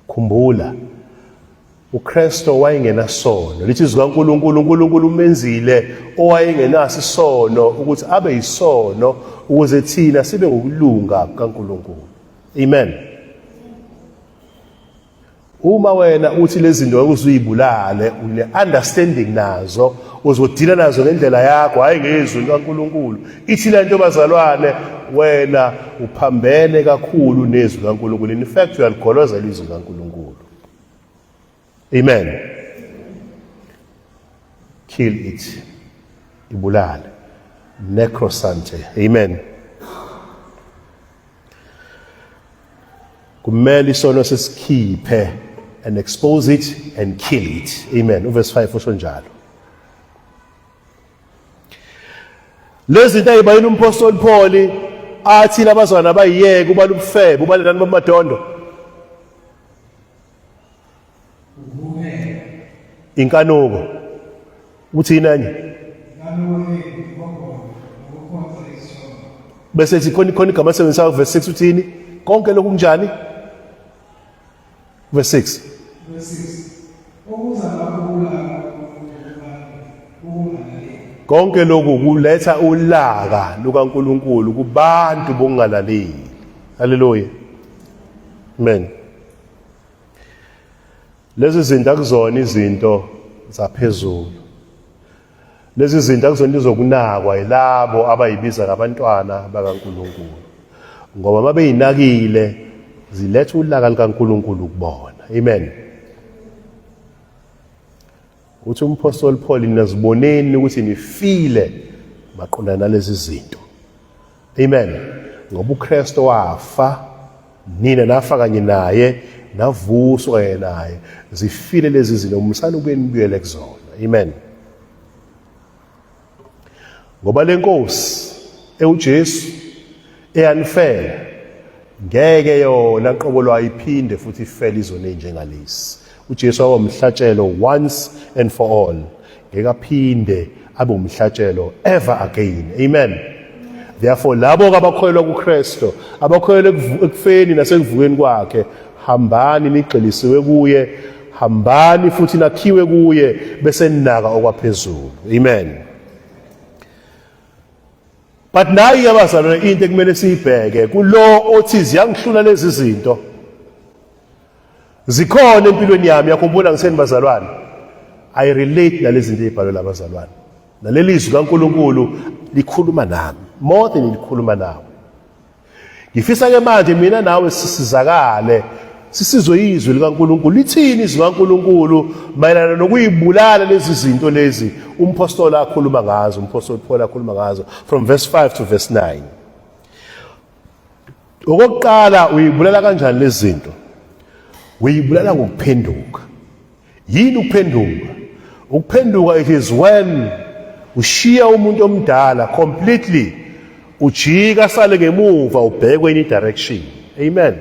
Khumbula, uKristu wayengenasono. Lithi izwi kaNkulunkulu, uNkulunkulu umenzile owayengenaso isono ukuthi abe yisono ukuze thina sibe ngokulunga kaNkulunkulu. Amen. Uma wena uthi lezi zinto uzuyibulale, une-understanding nazo, uzodila nazo ngendlela yakho, hayi ngezwi likaNkulunkulu. Ithi le nto bazalwane, wena uphambene kakhulu nezwi likaNkulunkulu. In fact, uyaligolozela izwi likaNkulunkulu. Amen. Kill it. Ibulale. Necrosante. Amen. Kumele isono sesikhiphe and expose it and kill it. Amen. Verse 5 usho njalo. Lezi zinto ayibayini umpostoli Paul athi labazwana bayiyeke ubala ubufebe ubale nani bamadondo. Inkanuko. Uthi nani? Bese sithi khona igama sebenzisa verse 6 uthini? Konke lokhu kunjani? Verse 6. Konke lokhu kuletha ulaka lukaNkulunkulu kubantu bongalaleli. Hallelujah. Amen. Lezi zinto akuzona izinto zaphezulu. Lezi zinto akuzona izokunakwa yilabo abayibiza ngabantwana bakaNkulunkulu. Ngoba mabeyinakile ziletha ulaka likaNkulunkulu kubona. Amen. Uthi umpostoli Paul, ninaziboneni ukuthi nifile maqondana nalezi zinto. Amen. Ngoba uKristu wafa, nina nafa kanye naye, navuswa naye. Zifile lezi zinto, umsana ube nibuyele kuzona. Amen. Ngoba le Nkosi uJesu eyanifela, ngeke yona qobo lwayo iphinde futhi ifele izone njengalezi. uJesu wawumhlatshelo once and for all. Ngeke aphinde abe umhlatshelo ever again. Amen. Therefore labo abakholelwa kuKristu, abakholelwa ekufeni nasekuvukeni kwakhe, hambani nigxilisiwe kuye, hambani futhi nakhiwe kuye bese ninaka okwaphezulu. Amen. But nayi abazalwane into ekumele siyibheke kulo othi ziyangihlula lezi zinto. Zikhona empilweni yami, yakhumbula ngiseni bazalwane. I relate nalezi zinto ezibhalwe labazalwane. Naleli izwi kaNkulunkulu likhuluma nami more than likhuluma nawe. Ngifisa ke manje mina nawe sisizakale, sisizwe izwi likaNkulunkulu. Lithini izwi likaNkulunkulu mayelana nokuyibulala lezi zinto lezi umpostoli akhuluma ngazo, umpostoli Paul akhuluma ngazo from verse 5 to verse 9. Okokuqala, uyibulala kanjani lezi zinto? Uyibulala ngokuphenduka. Yini ukuphenduka? Ukuphenduka, it is when ushiya umuntu omdala completely, ujika sale ngemuva ubheke kwenye direction. Amen.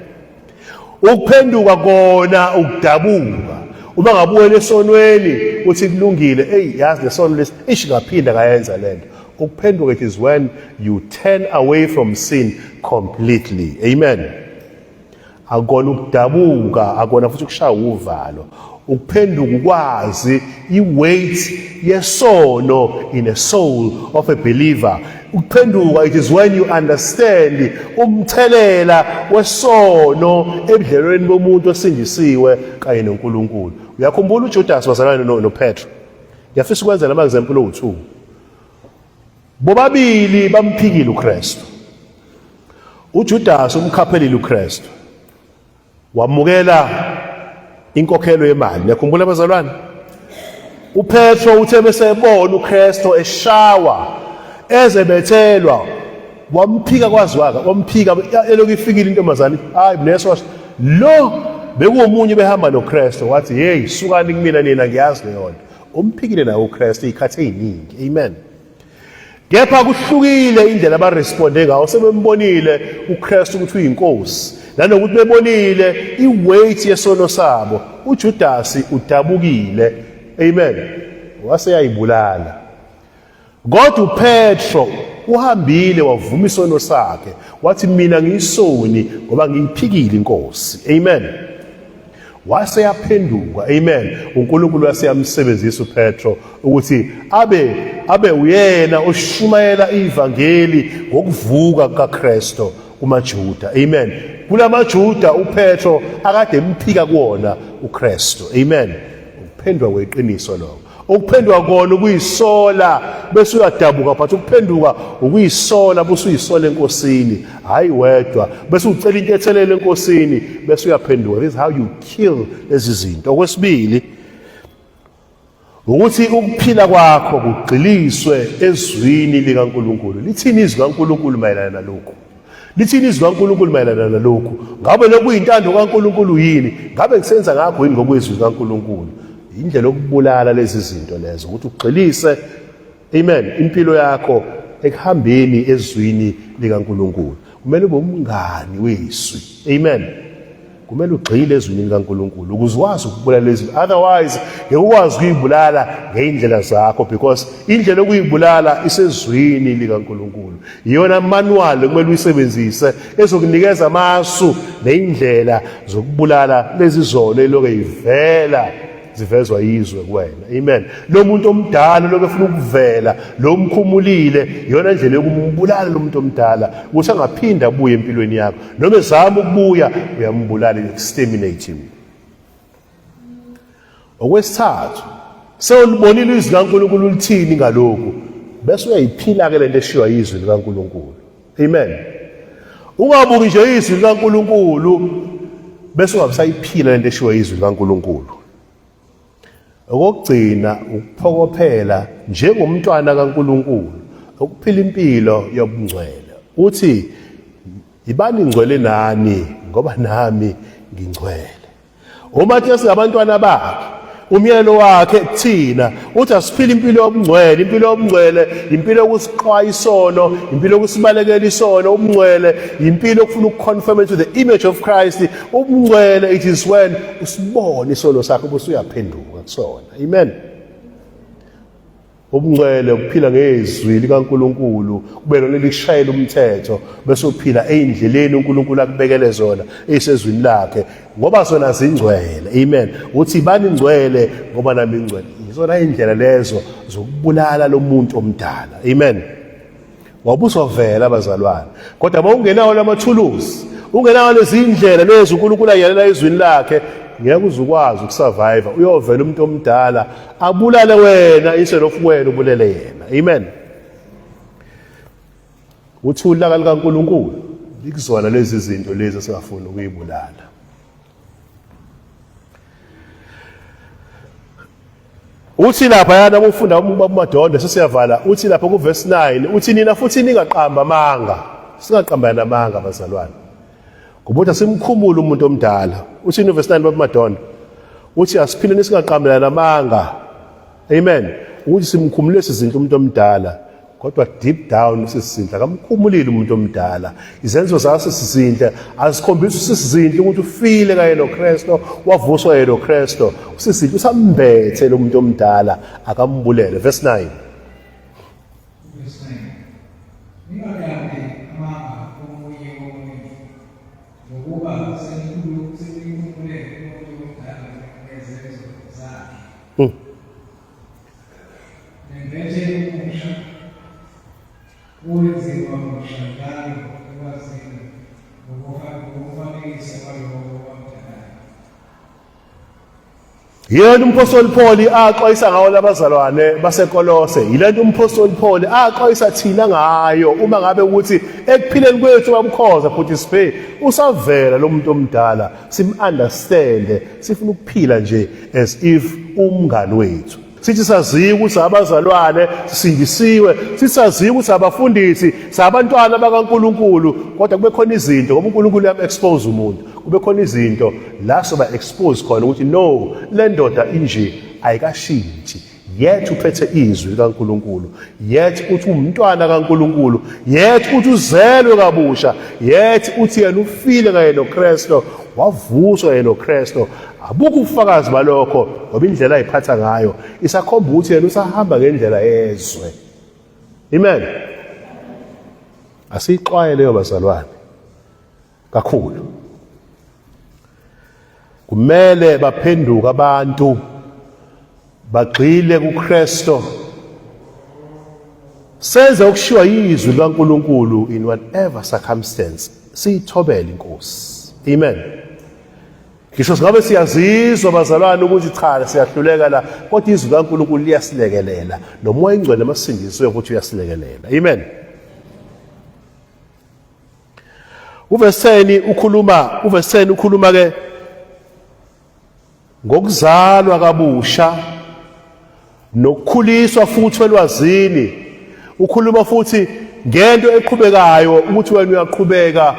Ukuphenduka kona ukudabuka. Uma ngabuye esonweni uthi kulungile, hey yazi lesono lesi ishingaphinda kayenza lento. Ukuphenduka, it is when you turn away from sin completely. Amen. Akona ukudabuka, akona futhi ukushaya uvalo. Ukuphenduka ukwazi iweight yesono in a soul of a believer. Ukuphenduka, it is when you understand umthelela wesono ebudlelweni bomuntu osindisiwe kanye noNkulunkulu. Uyakhumbula uJudas bazalwane noPetro? Ngiyafisa ukwenza nama example o2. Bobabili bamphikile uKristu. uJudas umkhaphelile uKristu. Wamukela inkokhelo yemali. Ngiyakhumbula bazalwane. uPetro uthe bese ebona uKristu eshawa ezebethelwa, wamphika kwaziwaka, wamphika elokhu ifikile intombazane, hayi neso lo bekuwomunye behamba noKristu, wathi hey sukani kumina nina ngiyazi leyo nto. Umphikile naye uKristu izikhathi eziningi. Amen. Kepha kuhlukile indlela abaresponde ngayo, sebembonile uKristu ukuthi uyinkosi, nanokuthi bebonile iweight yesono sabo. uJudas udabukile. Amen. Waseyayibulala. Kodwa uPetro uhambile wavuma isono sakhe, wathi mina ngiyisoni ngoba ngiyiphikile inkosi. Amen. wase yaphenduka. Amen. uNkulunkulu waseyamsebenzisa uPetro ukuthi abe uyena oshumayela ivangeli ngokuvuka kukaKristu kumaJuda. Amen. KulamaJuda uPetro akade emphika kuona uKristu. Amen. Ukuphendwa kweqiniso lokho. Ukuphendwa kona ukuyisola bese uyadabuka, but ukuphenduka ukuyisola bese uyisola enkosini, hayi wedwa, bese ucela into ethelele enkosini bese uyaphenduka. This is how you kill lezi zinto. Okwesibili ukuthi ukuphila kwakho kugxiliswe ezwini likaNkulunkulu. Lithini izwi kaNkulunkulu mayelana nalokho? Lithini izwi kaNkulunkulu mayelana nalokho? Ngabe lokuyintando kaNkulunkulu yini? Ngabe ngisenza ngakho yini ngokwezwi kaNkulunkulu? Indlela yokubulala lezi zinto lezo ukuthi ugxilise, amen, impilo yakho ekuhambeni ezwini likaNkulunkulu. Kumele ube umngani wezwi. Amen. Kumele ugxile ezwini likaNkulunkulu ukuze ukwazi ukubulala lezi. Otherwise ngeke ukwazi ukuyibulala ngeindlela zakho, because indlela yokuyibulala isezwini likaNkulunkulu. Iyona manual kumele uyisebenzise ezokunikeza amasu neindlela zokubulala lezi zono eloke ivela zivezwa yizwe kuwena. Amen. Lo muntu omdala lokho efuna ukuvela, lo mkhumulile, iyona ndlela yokumbulala lo muntu omdala ukuthi angaphinda abuye empilweni yakho. Noma ezama ukubuya uyambulala, exterminate him. Okwesithathu, sewulibonile izwi likaNkulunkulu lithini ngalokhu, bese uyayiphila ke lento eshiwa izwi likaNkulunkulu. Amen. Ungabuki nje izwi likaNkulunkulu bese ungabisayiphila lento eshiwa izwi likaNkulunkulu. Okugcina ukuphokophela njengomntwana kaNkulunkulu, ukuphila impilo yobungcwele. Uthi ibani ingcwele nani ngoba nami ngingcwele. Umathi singabantwana bakhe, umyelo wakhe kuthina uthi asiphile impilo yobungcwele. Impilo yobungcwele impilo yokusiqhwaya isono, impilo yokusibalekela isono. Ubungcwele impilo yokufuna ukuconform to the image of Christ. Ubungcwele it is when usibone isono sakho bese uyaphenduka kusona. Amen. Ubungcwele ukuphila ngezwi likaNkulunkulu, kube lona elishayela umthetho bese uphila endleleni uNkulunkulu akubekele zona esezwini lakhe ngoba zona zingcwele. Amen. Uthi bani ingcwele ngoba nami ingcwele. Izona indlela lezo zokubulala lo muntu omdala. Amen. Wabusovela abazalwane, kodwa bawungenawo lamathuluzi, ungenawo lezi indlela lezi uNkulunkulu ayelela ezwini lakhe, ngeke uzukwazi ukusurvive. Uyovela umuntu omdala abulale wena instead of wena ubulele yena. Amen. Uthula likaNkulunkulu likuzona lezi zinto lezi esingafuni ukuyibulala. Uthi lapha yana ufunda uMadonda sesiyavala, uthi lapha ku verse 9 uthi nina futhi ningaqamba amanga. Singaqamba namanga abazalwane. Kubuthi simkhumule umuntu omdala. Uthi in verse 9 uMadonda uthi asiphileni singaqambela namanga. Amen. Uthi simkhumule izinto umuntu omdala, kodwa deep down sisizinhle akamkhumulile umuntu omdala. Izenzo zaso sisizinhle azikhombisa usisizinhle ukuthi ufile kanye noKristu, wavuswa yena noKristu. Usisizinhle usambethe lo muntu omdala akambulele. Verse 9. Ningaqambi amanga omunye womunye ngokuba senikhumule umuntu omdala ngezenzo zakhe. Nembethe umusha wenziwa musha njalo ekwazini ngokufanekisa kwaloko omdala. Yena umpostoli Paul axwayisa ngawo labazalwane baseKolose. Yilento umpostoli Paul axwayisa thina ngayo uma ngabe ukuthi ekuphileni kwethu babukhoza futhi siphe usavela lo muntu omdala, sim-understand, sifuna ukuphila nje as if umngani wethu. Sithi saziwe ukuthi abazalwane sisindisiwe, sisaziwe ukuthi abafundisi sabantwana bakaNkulunkulu, kodwa kube khona izinto ngoba uNkulunkulu uyam-expose umuntu. Kube khona izinto la soba expose khona ukuthi no, le ndoda inje ayikashintshi, yet uphethe izwi likaNkulunkulu, yet uthi umntwana kaNkulunkulu, yet uthi uzelwe kabusha, yet uthi yena ufile kanye noKristu, wavuswa yena noKristu. Abukho ubufakazi balokho ngoba indlela ayiphatha ngayo isakhomba ukuthi yena usahamba ngendlela yezwe. Amen. Asixwaye leyo bazalwane kakhulu. kumele baphenduke abantu bagxile kuKristu senze okushiwa yizwi likaNkulunkulu in whatever circumstance siyithobele inkosi. Amen. Ngisho singabe siyazizwa bazalwane ukuthi cha siyahluleka la kodwa izwi likaNkulunkulu liyasilekelela nomoya ingcwele masindiswe ukuthi uyasilekelela. Amen. Uveseni ukhuluma ke ngokuzalwa kabusha nokukhuliswa futhi elwazini. Ukhuluma futhi ngento eqhubekayo ukuthi wena uyaqhubeka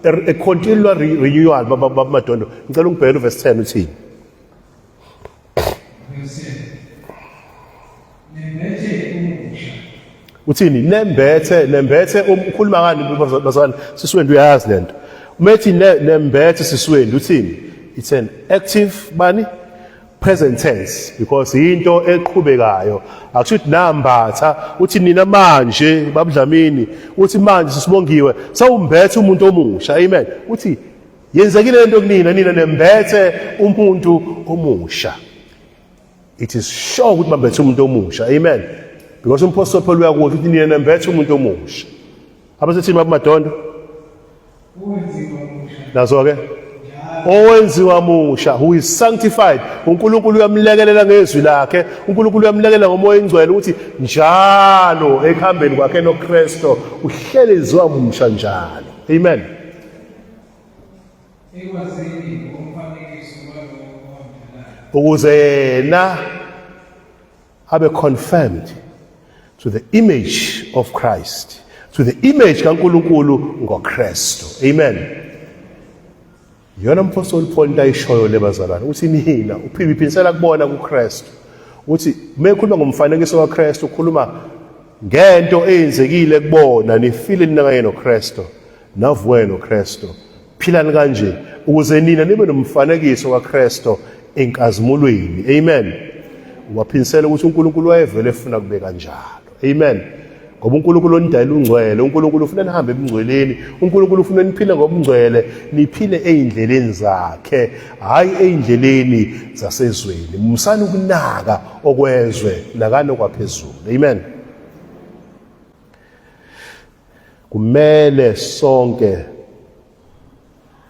a continual renewal bamadondo. Ngicela ungibheke uverse 10 uthini. Uthini nembethe ukhuluma ngani bazalwane siswende uyazi lento. Umethi nembethe siswende uthini? It's an active present tense because into eqhubekayo. Akusho nambatha uthi nina manje babudlamini uthi manje sisibongiwe sawumbethe umuntu omusha. Amen. Uthi yenzekile lento kunina nina nembethe umuntu omusha. It is sure ukuthi bambethe umuntu omusha. Amen. Because umpostoli Paul uyakusho ukuthi nina nembethe umuntu omusha. Abasethini babumadondo nazo ke owenziwa musha, who is sanctified. uNkulunkulu uyamlekelela ngezwi lakhe, uNkulunkulu uyamlekelela ngomoya ingcwele ukuthi njalo ekuhambeni kwakhe noKristu uhlelezwa musha njalo. Amen. Ukuze yena abe confirmed to the image of Christ, to the image kaNkulunkulu ngoKristu. Amen. Yona mpostoli Paul into ayishoyo le bazalwane uthi nina uphindisela kubona kuKristu uthi mekhuluma ngomfanekiso kaKristu ukhuluma ngento eyenzekile kubona nifile nina kanye noKristu navuwe noKristu philani kanje ukuze nina nibe nomfanekiso kaKristu enkazimulweni. Amen. Waphindisela ukuthi uNkulunkulu wayevele efuna kube kanjalo. Amen. Ngoba uNkulunkulu onidayela ungcwele, uNkulunkulu ufuna nihambe ebungcweleni, uNkulunkulu ufuna niphile ngobungcwele, niphile ezindleleni zakhe, hayi ezindleleni zasezweni. Musani ukunaka okwezwe nakani okwaphezulu. Amen. Kumele sonke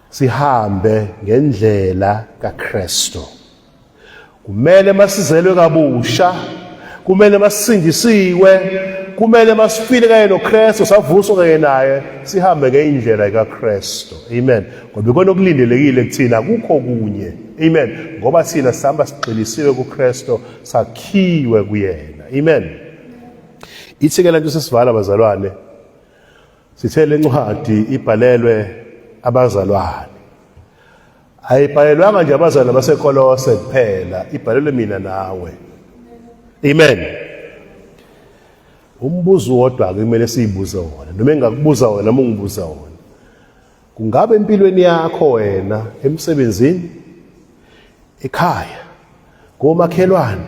sihambe ngendlela kaKristu. Kumele masizelwe kabusha, kumele masindisiwe, kumele masifile kanye noKristu savuswa kanye naye sihambe ngeindlela kaKristu. Amen. Ngoba ikona okulindelekile kuthina akukho kunye. Amen. Ngoba thina sihamba sigxilisiwe kuKristu sakhiwe kuyena. Amen. Ithi ke lento sesivala bazalwane sithele incwadi ibhalelwe abazalwane. Ayibhalelwanga nje abazalwane baseKolose kuphela, ibhalelwe mina nawe. Amen. Umbuzo wodwa kumele siyibuze wona noma engakubuza wona noma ungibuza wona. Kungabe empilweni yakho wena emsebenzini, ekhaya, komakhelwane,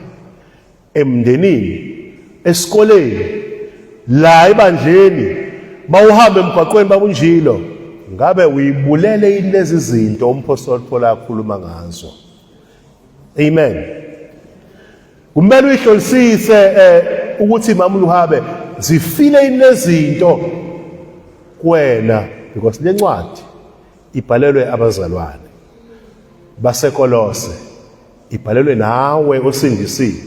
emndenini, esikoleni, la ebandleni, mawuhambe emgwaqweni babunjilo, ngabe uyibulele lezi zinto umpostoli Paul akhuluma ngazo? Amen. Kumele uyihlolisise ukuthi mama uHabe zifile inezinto kuwena because le ncwadi ibhalelwe abazalwane baseKolose, ibhalelwe nawe osindisiwe.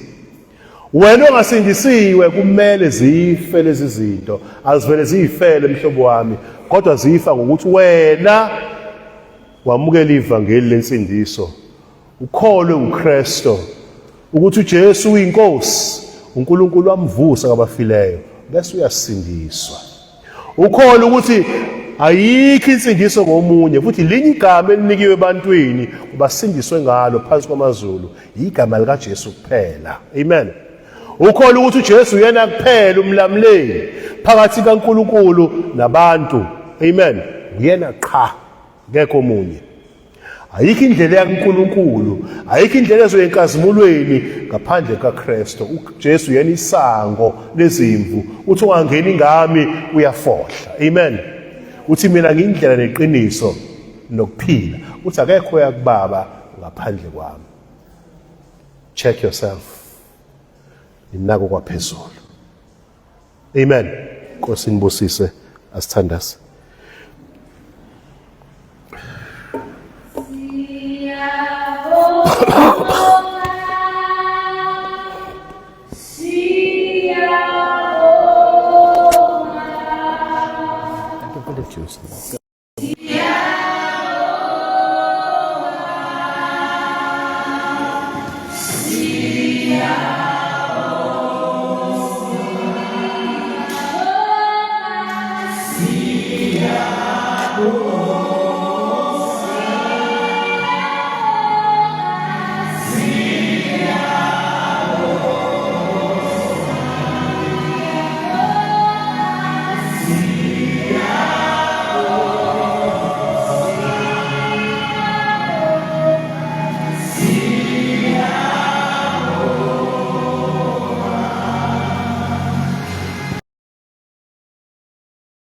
Wena ongasindisiwe kumele zife lezi zinto, azivele ziyifele mhlobo wami, kodwa zifa ngokuthi wena wamukela ivangeli lensindiso, ukholwe uKristu ukuthi uJesu uyinkosi, uNkulunkulu wamvusa kwabafileyo, bese uyasindiswa. Ukholwe ukuthi ayikho insindiso ngomunye, futhi linye igama elinikiwe ebantwini ubasindiswe ngalo phansi kwamazulu, igama likaJesu kuphela. Amen. Ukholwe ukuthi uJesu yena kuphela umlamleli phakathi kaNkulunkulu nabantu. Amen. Uyena qha, ngekho omunye. Ayikho indlela yaNkulunkulu, ayikho indlela ezoyenkazimulweni ngaphandle kaKristu. uJesu yena isango lezimvu, uthi ungangeni ngami uyafohla. Amen. Uthi mina ngiyindlela neqiniso nokuphila. Uthi akekho oya kubaba ngaphandle kwami. Check yourself. Inako kwaphezulu. Amen. Nkosi nibusise asithandaze.